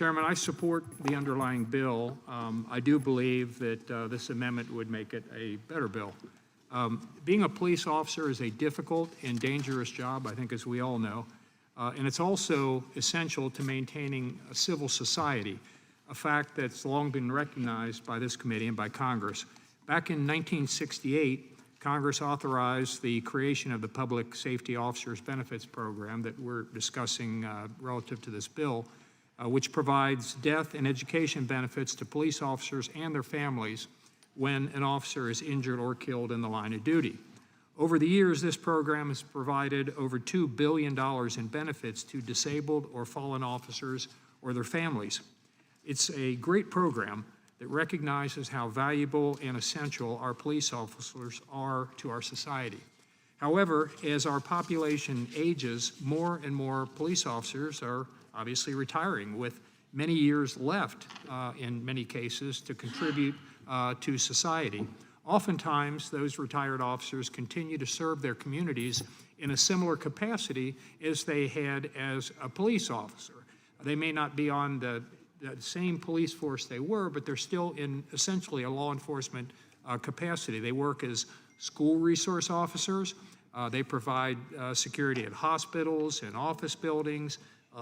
Chairman, I support the underlying bill. I do believe that this amendment would make it a better bill. Being a police officer is a difficult and dangerous job, I think, as we all know. And it's also essential to maintaining a civil society, a fact that's long been recognized by this committee and by Congress. Back in 1968, Congress authorized the creation of the Public Safety Officers Benefits Program that we're discussing relative to this bill, which provides death and education benefits to police officers and their families when an officer is injured or killed in the line of duty. Over the years, this program has provided over $2 billion in benefits to disabled or fallen officers or their families. It's a great program that recognizes how valuable and essential our police officers are to our society. However, as our population ages, more and more police officers are obviously retiring with many years left in many cases to contribute to society. Oftentimes, those retired officers continue to serve their communities in a similar capacity as they had as a police officer. They may not be on the same police force they were, but they're still in essentially a law enforcement capacity. They work as school resource officers. They provide security at hospitals and office buildings,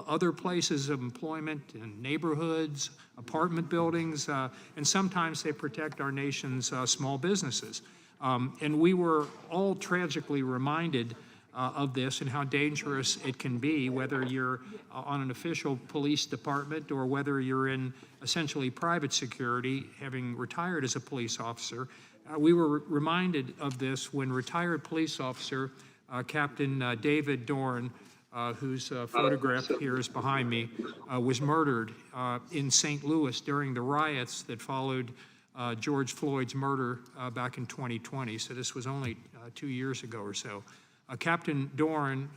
other places of employment in neighborhoods, apartment buildings, and sometimes they protect our nation's small businesses. And we were all tragically reminded of this and how dangerous it can be, whether you're on an official police department or whether you're in essentially private security, having retired as a police officer. We were reminded of this when retired police officer Captain David Dorn, whose photograph here is behind me, was murdered in St. Louis during the riots that followed George Floyd's murder back in 2020. So this was only 2 years ago or so. Captain Dorn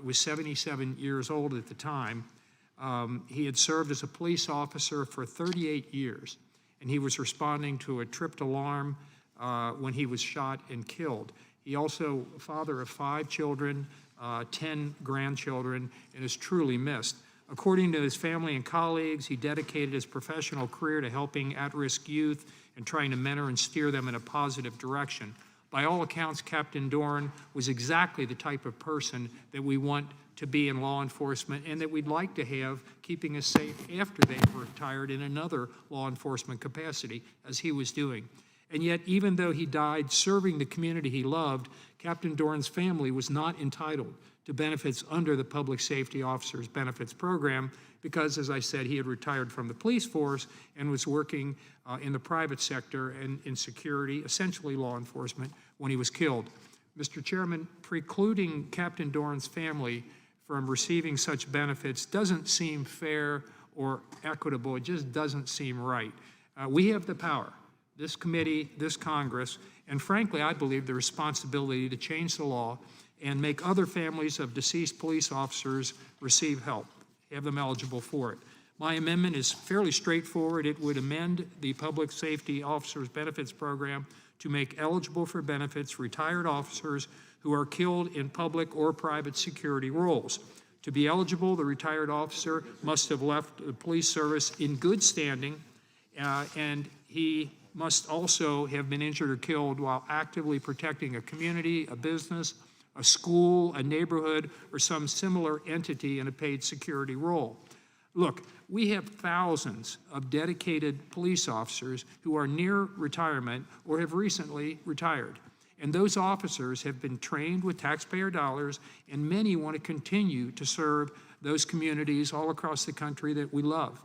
was 77 years old at the time. He had served as a police officer for 38 years, and he was responding to a tripped alarm when he was shot and killed. He also, father of 5 children, 10 grandchildren, and is truly missed. According to his family and colleagues, he dedicated his professional career to helping at-risk youth and trying to mentor and steer them in a positive direction. By all accounts, Captain Dorn was exactly the type of person that we want to be in law enforcement and that we'd like to have keeping us safe after they've retired in another law enforcement capacity, as he was doing. And yet, even though he died serving the community he loved, Captain Dorn's family was not entitled to benefits under the Public Safety Officers Benefits Program because, as I said, he had retired from the police force and was working in the private sector and in security, essentially law enforcement, when he was killed. Mr. Chairman, precluding Captain Dorn's family from receiving such benefits doesn't seem fair or equitable. It just doesn't seem right. We have the power, this committee, this Congress, and frankly, I believe the responsibility to change the law and make other families of deceased police officers receive help, have them eligible for it. My amendment is fairly straightforward. It would amend the Public Safety Officers Benefits Program to make eligible for benefits retired officers who are killed in public or private security roles. To be eligible, the retired officer must have left the police service in good standing, and he must also have been injured or killed while actively protecting a community, a business, a school, a neighborhood, or some similar entity in a paid security role. Look, we have thousands of dedicated police officers who are near retirement or have recently retired. And those officers have been trained with taxpayer dollars, and many want to continue to serve those communities all across the country that we love.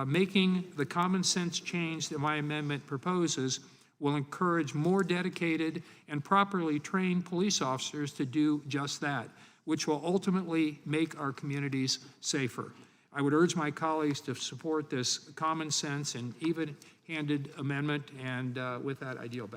Making the common sense change that my amendment proposes will encourage more dedicated and properly trained police officers to do just that, which will ultimately make our communities safer. I would urge my colleagues to support this common sense and even-handed amendment, and with that, I yield back.